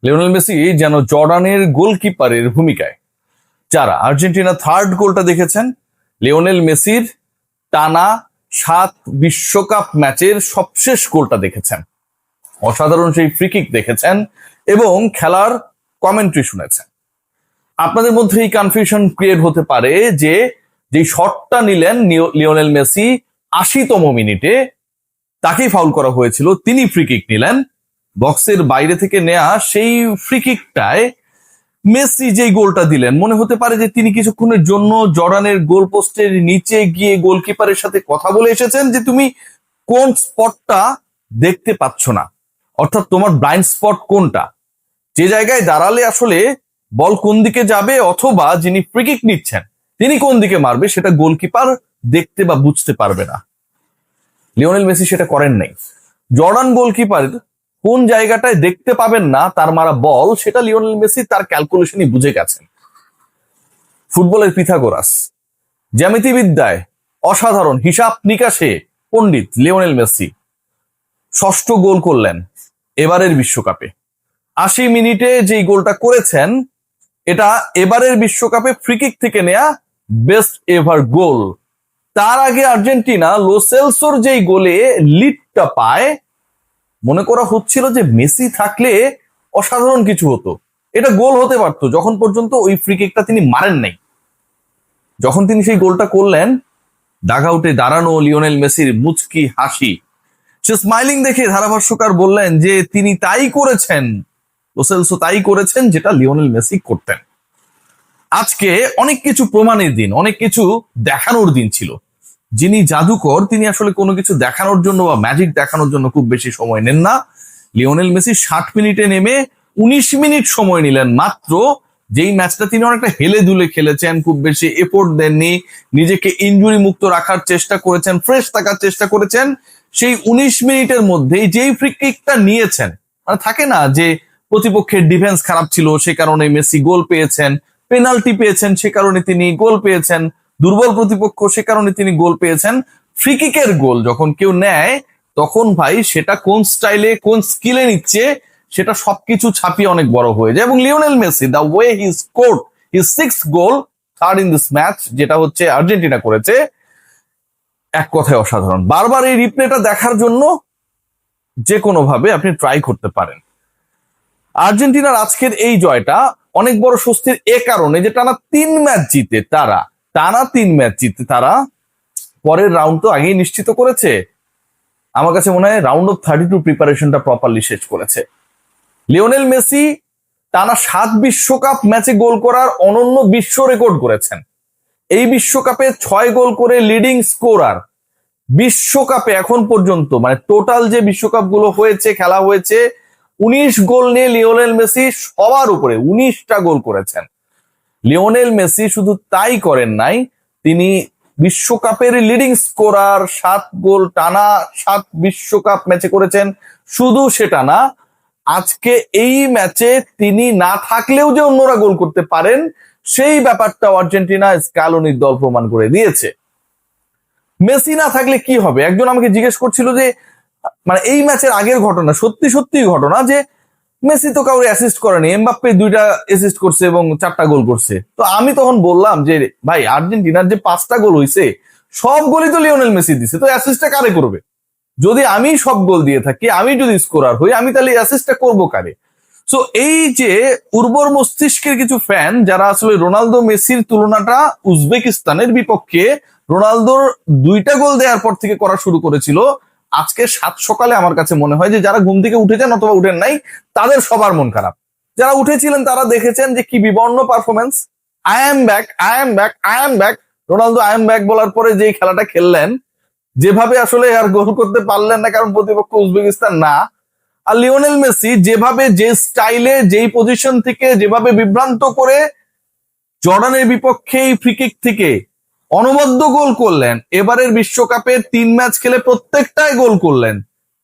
Lionel Messi যেন জর্ডানের গোলকিপারের ভূমিকায়। যারা আর্জেন্টিনা থার্ড গোলটা দেখেছেন, লিওনেল মেসির টানা 7 বিশ্বকাপ ম্যাচের সবশেষ গোলটা দেখেছেন, অসাধারণ সেই ফ্রিকিক দেখেছেন এবং খেলার কমেন্ট্রি শুনেছেন। আপনাদের মধ্যে এই কনফিউশন ক্রিয়েট হতে পারে যে যেই শটটা নিলেন লিওনেল মেসি 80তম মিনিটে, তাকেই ফাউল করা হয়েছিল, তিনি ফ্রিকিক নিলেন। বক্সের বাইরে থেকে নেয়া সেই ফ্রিকিকটায় মেসি যেই গোলটা দিলেন, মনে হতে পারে যে তিনি কিছুক্ষণের জন্য জর্ডানের গোল পোস্টের নিচে গিয়ে গোলকিপারের সাথে কথা বলে এসেছেন যে তুমি কোন স্পটটা দেখতে পাচ্ছ না, অর্থাৎ তোমার ব্লাইন্ড স্পট কোনটা, যে জায়গায় দাঁড়ালে আসলে বল কোন দিকে যাবে অথবা যিনি ফ্রিকিক নিচ্ছেন তিনি কোন দিকে মারবে সেটা গোলকিপার দেখতে বা বুঝতে পারবে না। লিওনেল মেসি সেটা করেন নাই। জর্ডান গোলকিপার কোন জায়গাটায় দেখতে পাবেন না তার মারা বল, সেটা লিওনেল মেসি তার ক্যালকুলেশনই বুঝে গেছেন। ফুটবলের পিথাগোরাস, জ্যামিতিবিদ্যায় অসাধারণ, হিসাব নিকাশে পণ্ডিত লিওনেল মেসি 6ষ্ঠ গোল করলেন এবারের বিশ্বকাপে। 80 মিনিটে যেই গোলটা করেছেন এটা এবারের বিশ্বকাপে ফ্রিকিক থেকে নেয়া বেস্ট এভার গোল। তার আগে আর্জেন্টিনা লো সেলসোর যেই গোলে লিডটা পায়, মনে করা হচ্ছিল যে মেসি থাকলে অসাধারণ কিছু হতো, এটা গোল হতে পারতো, যখন পর্যন্ত ওই ফ্রিকিকটা তিনি মারেন নাই। যখন তিনি সেই গোলটা করলেন, ডাগআউটে দাঁড়ানো লিওনেল মেসির মুচকি হাসি, সে স্মাইলিং দেখে ধারাভাষ্যকার বললেন যে তিনি তাই করেছেন, লো সেলসো তাই করেছেন যেটা লিওনেল মেসি করতেন। আজকে অনেক কিছু প্রমাণের দিন, অনেক কিছু দেখানোর দিন ছিল। যিনি জাদুকর তিনি আসলে কোনো কিছু দেখানোর জন্য বা ম্যাজিক দেখানোর জন্য খুব বেশি সময় নেন না। লিওনেল মেসি 60 মিনিটে নেমে 19 মিনিট সময় নিলেন মাত্র, যেই ম্যাচটা তিনি অনেকটা হেলে দুলে খেলেছেন, খুব বেশি এফোর্ট দেননি, নিজেকে ইনজুরি মুক্ত রাখার চেষ্টা করেছেন, ফ্রেশ থাকার চেষ্টা করেছেন। সেই 19 মিনিটের মধ্যেই যেই ফ্রি কিকটা নিয়েছেন, মানে থাকে না যে প্রতিপক্ষের ডিফেন্স খারাপ ছিল সে কারণে মেসি গোল পেয়েছেন, পেনাল্টি পেয়েছেন সে কারণে তিনি গোল পেয়েছেন, দুর্বল প্রতিপক্ষ সে কারণে তিনি গোল পেয়েছেন। ফ্রি কিকের গোল যখন কেউ নেয় তখন ভাই সেটা কোন স্টাইলে কোন স্কিলে নিচ্ছে সেটা সবকিছু ছাপিয়ে অনেক বড় হয়ে যায়। এবং Lionel Messi the way he scored his 6th goal, third in this match, যেটা হচ্ছে আর্জেন্টিনা করেছে, এক কথায় অসাধারণ। বারবার এই রিপ্লেটা দেখার জন্য যে কোনো ভাবে আপনি ট্রাই করতে পারেন। আর্জেন্টিনার আজকের এই জয়টা অনেক বড় স্বস্তির এ কারণে যে টানা 3 ম্যাচ জিতে তারা পরের রাউন্ড তো আগেই নিশ্চিত করেছে। আমার কাছে মনে হয় রাউন্ড অফ 32 প্রিপারেশনটা প্রপারলি শেষ করেছে। লিওনেল মেসি টানা 7 বিশ্বকাপ ম্যাচে গোল করার অনন্য বিশ্ব রেকর্ড করেছেন। এই বিশ্বকাপে 6 গোল করে লিডিং স্কোরার। বিশ্বকাপে এখন পর্যন্ত মানে টোটাল যে বিশ্বকাপ গুলো হয়েছে, খেলা হয়েছে, 19 গোল নিয়ে লিওনেল মেসি সবার উপরে, 19টা গোল করেছেন। লিওনেল মেসি শুধু তাই করেন নাই, তিনি বিশ্বকাপের লিডিং স্কোরার, 7 গোল টানা 7 বিশ্বকাপ ম্যাচে করেছেন। শুধু সেটা না, আজকে এই ম্যাচে তিনি না থাকলেও যে অন্যরা গোল করতে পারেন সেই ব্যাপারটাও আর্জেন্টিনা স্ক্যালোনির দল প্রমাণ করে দিয়েছে। মেসি না থাকলে কি হবে? একজন আমাকে জিজ্ঞেস করছিল যে মানে এই ম্যাচের আগের ঘটনা, সত্যি ঘটনা, যে মেসি তো কাউরে অ্যাসিস্ট করেনি, এমবাপ্পে 2টা অ্যাসিস্ট করছে এবং 4টা গোল করছে। তো আমি তখন বললাম যে ভাই আর্জেন্টিনার যে 5টা গোল হয়েছে সব গোলই তো লিওনেল মেসি দিছে, তো অ্যাসিস্টটা কারে করবে? যদি আমি সব গোল দিয়ে থাকি, আমি যদি স্কোরার হই, আমি তাহলে অ্যাসিস্টটা করবো কারে? সো এই যে উর্বর মস্তিষ্কের কিছু ফ্যান যারা আসলে রোনালদো মেসির তুলনাটা উজবেকিস্তানের বিপক্ষে রোনালদোর 2টা গোল দেওয়ার পর থেকে করা শুরু করেছিল, আজকে 7 সকালে আমার কাছে মনে হয় যে যারা ঘুম থেকে উঠেছেন অথবা উঠেন নাই তাদের সবার মন খারাপ। যারা উঠেছিলেন তারা দেখেছেন যে কি বিবর্ণ performance. I am back Ronaldo I am back বলার পরে যে খেলাটা খেললেন, যেভাবে আসলে আর গোল করতে পারলেন না কারণ প্রতিপক্ষ উজবেকিস্তান না। আর লিওনেল মেসি যেভাবে, যে স্টাইলে, যেই পজিশন থেকে, যেভাবে বিভ্রান্ত করে জর্ডানের বিপক্ষে এই ফ্রি কিক থেকে অনবদ্য গোল করলেন। এবারের বিশ্বকাপে 3 ম্যাচ খেলে প্রত্যেকটাই গোল করলেন,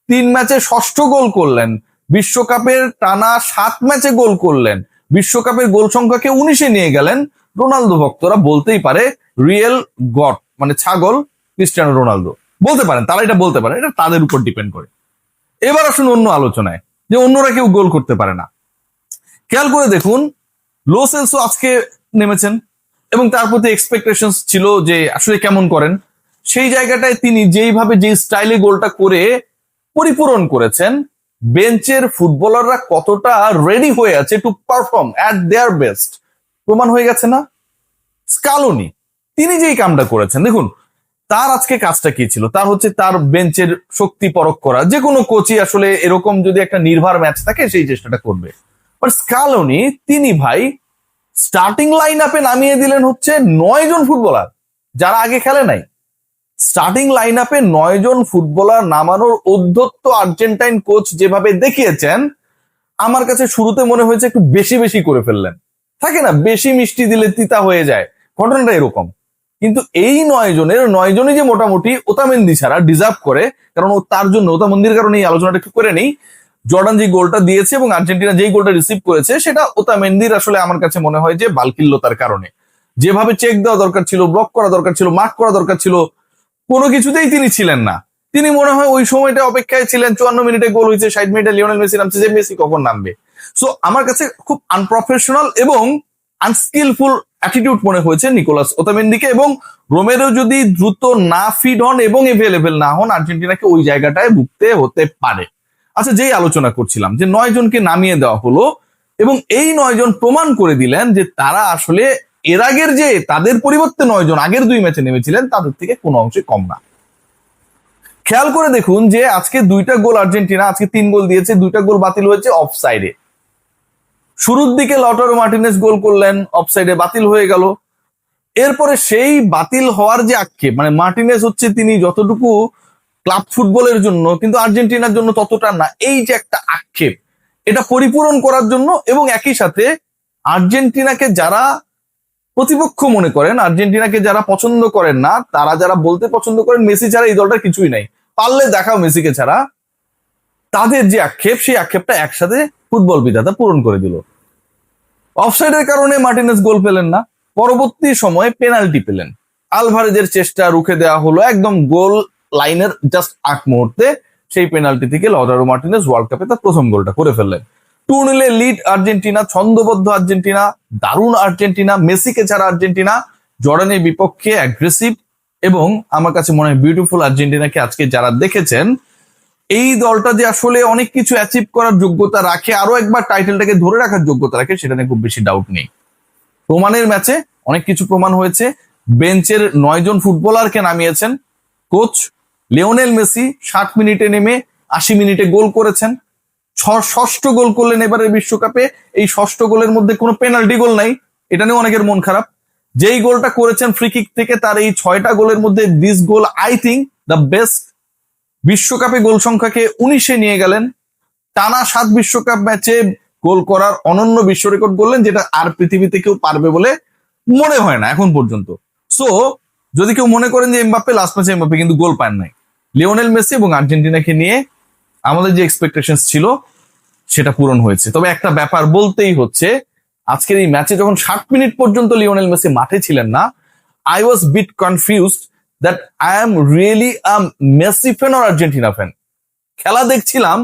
3 ম্যাচে 6ষ্ঠ গোল করলেন। বিশ্বকাপের টানা 7 ম্যাচে গোল করলেন, বিশ্বকাপের গোল সংখ্যাকে 19-এ নিয়ে গেলেন। রোনালদো ভক্তরা বলতেই পারে রিয়েল গড, মানে ছাগল ক্রিস্টিয়ানো রোনালদো বলতে পারেন, তারা এটা বলতে পারে, এটা তাদের উপর ডিপেন্ড করে। এবার আসুন অন্য আলোচনায়, যে অন্যরা কেউ গোল করতে পারে না। খেয়াল করে দেখুন লো সেলসও আজকে নেমেছেন এবং তার প্রতি এক্সপেকটেশন ছিল যে আসলে কেমন করেন। সেই জায়গাটায় তিনি যেইভাবে যে স্টাইলে গোলটা করে পরিপূরণ করেছেন, বেঞ্চের ফুটবলাররা কতটা রেডি হয়ে আছে to perform at their best প্রমাণ হয়ে গেছে না? স্কালোনি তিনি যেই কামটা করেছেন, দেখুন তার আজকে কাজটা কি ছিল, তার হচ্ছে তার বেঞ্চের শক্তি পরখ করা। যে কোনো কোচই আসলে এরকম যদি একটা নির্ভর ম্যাচ থাকে সেই চেষ্টাটা করবে। বাট স্কালোনি তিনি ভাই স্টার্টিং লাইন আপে নামিয়ে দিলেন হচ্ছে 9 জন ফুটবলার যারা আগে খেলে নাই। স্টার্টিং লাইন আপে 9 জন ফুটবলার নামানোর অধ্যত্ত আর্জেন্টাইন কোচ যেভাবে দেখিয়েছেন, আমার কাছে শুরুতে মনে হয়েছে একটু বেশি বেশি করে ফেললেন। থাকে না, বেশি মিষ্টি দিলে তিতা হয়ে যায়, ঘটনাটা এরকম। কিন্তু এই 9 জনের 9 জনই যে মোটামুটি ওতামেন্দি ছাড়া ডিজার্ভ করে, কারণ তার জন্য ওতামেন্দির কারণে এই আলোচনাটা একটু করে নেই। জর্ডান যে গোলটা দিয়েছে এবং আর্জেন্টিনা যেই গোলটা রিসিভ করেছে সেটা ওতামেন্দির আসলে আমার কাছে মনে হয় যে বালকিল্যতার কারণে। যেভাবে চেক দেওয়া দরকার ছিল, ব্লক করা দরকার ছিল, মার্ক করা দরকার ছিল, কোনো কিছুতেই তিনি ছিলেন না। তিনি মনে হয় ওই সময়টা অপেক্ষায় ছিলেন, 54 মিনিটে গোল হয়েছে, 60 মিনিটে লিওনেল মেসি নামছে, যে মেসি কখন নামবে। সো আমার কাছে খুব আনপ্রফেশনাল এবং আনস্কিলফুল অ্যাটিটিউড মনে হয়েছে নিকোলাস ওতামেন্দিকে। এবং রোমেরো যদি দ্রুত না ফিট হন এবং এভেলেবেল না হন, আর্জেন্টিনাকে ওই জায়গাটায় ভুগতে হতে পারে। আচ্ছা, যেই আলোচনা করছিলাম যে 9 জনকে নামিয়ে দেওয়া হলো এবং এই 9 জন প্রমাণ করে দিলেন যে তারা আসলে এর আগের যে তাদের পরিবর্তে 9 জন আগের 2 ম্যাচে নেমেছিলেন তাদের থেকে কোনো অংশে কম না। খেয়াল করে দেখুন যে আজকে 2টা গোল আর্জেন্টিনা, আজকে 3 গোল দিয়েছে, 2টা গোল বাতিল হয়েছে অফসাইডে। শুরুর দিকে লটারো মার্টিনেজ গোল করলেন, অফসাইডে বাতিল হয়ে গেল। এরপরে সেই বাতিল হওয়ার যে আক্ষেপ, মানে মার্টিনেজ হচ্ছে তিনি যতটুকু ক্লাব ফুটবলের জন্য কিন্তু আর্জেন্টিনার জন্য ততটা না, এই যে একটা আক্ষেপ, এটা পরিপূরণ করার জন্য এবং একই সাথে আর্জেন্টিনাকে যারা প্রতিপক্ষ মনে করেন, আর্জেন্টিনাকে যারা পছন্দ করেন না, তারা যারা বলতে পছন্দ করেন মেসি ছাড়া এই দলটা কিছুই নাই, পারলে দেখাও মেসিকে ছাড়া, তাদের যে আক্ষেপ সেই আক্ষেপটা একসাথে ফুটবল বিধাতা পূরণ করে দিল। অফসাইডের কারণে মার্টিনেজ গোল পেলেন না, পরবর্তী সময়ে পেনাল্টি পেলেন, আলভারেজের চেষ্টা রুখে দেওয়া হলো, একদম গোল লাইনের জাস্ট আগ মুহূর্তে সেই পেনাল্টি থেকে লটারো মার্টিনেজ ওয়ার্ল্ড কাপে তার প্রথম গোলটা করে ফেললেন। 2-0 লিড আর্জেন্টিনা, ছন্দবদ্ধ আর্জেন্টিনা, দারুণ আর্জেন্টিনা, মেসিকে ছাড়া আর্জেন্টিনা, জর্ডানের বিপক্ষে অ্যাগ্রেসিভ এবং আমার কাছে মনে হয় বিউটিফুল আর্জেন্টিনাকে আজকে যারা দেখেছেন, এই দলটা যে আসলে অনেক কিছু অ্যাচিভ করার যোগ্যতা রাখে, আরো একবার টাইটেলটাকে ধরে রাখার যোগ্যতা রাখে, সেটা নিয়ে খুব বেশি ডাউট নেই। প্রমাণের ম্যাচে অনেক কিছু প্রমাণ হয়েছে। বেঞ্চের 9 জন ফুটবলারকে নামিয়েছেন কোচ লিওনেল মেসি, 60 মিনিটে নেমে 80 মিনিটে গোল করেছেন, ষষ্ঠ গোল করলেন এবারের বিশ্বকাপে। এই ষষ্ঠ গোলের মধ্যে কোনো পেনাল্টি গোল নাই, এটা নিয়ে অনেকের মন খারাপ। যেই গোলটা করেছেন ফ্রি কিক থেকে, তার এই 6টা গোলের মধ্যে this goal I think the best. বিশ্বকাপে গোল সংখ্যাকে 19-এ নিয়ে গেলেন, টানা 7 বিশ্বকাপ ম্যাচে গোল করার অনন্য বিশ্ব রেকর্ড করলেন, যেটা আর পৃথিবীতে কেউ পারবে বলে মনে হয় না এখন পর্যন্ত। সো যদি কেউ মনে করেন যে এমবাপ্পে লাস্ট ম্যাচে, এমবাপ্পে কিন্তু গোল পান নাই। লিওনেল মেসি এবং আর্জেন্টিনাকে নিয়ে আমাদের যে এক্সপেকটেশন ছিল সেটা পূরণ হয়েছে। তবে একটা ব্যাপার বলতেই হচ্ছে, আজকের এই ম্যাচে যখন 60 মিনিট পর্যন্ত লিওনেল মেসি মাঠে ছিলেন না, I was bit confused that I am really a Messi fan or Argentina fan. খেলা দেখছিলাম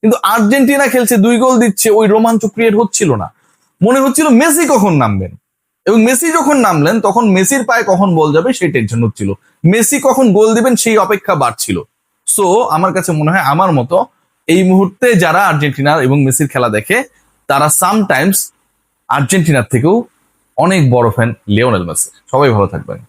কিন্তু আর্জেন্টিনা খেলছে, 2 গোল দিচ্ছে, ওই রোমাঞ্চ ক্রিয়েট হচ্ছিল না। মনে হচ্ছিল মেসি কখন নামবেন, এবং মেসি যখন নামলেন তখন মেসির পায়ে কখন বল যাবে সেই টেনশন হচ্ছিল, মেসি কখন গোল দিবেন সেই অপেক্ষা বাড়ছিল। সো আমার কাছে মনে হয় আমার মতো এই মুহূর্তে যারা আর্জেন্টিনার এবং মেসির খেলা দেখে, তারা সামটাইমস আর্জেন্টিনার থেকেও অনেক বড় ফ্যান লিওনেল মেসি। সবাই ভালো থাকবেন।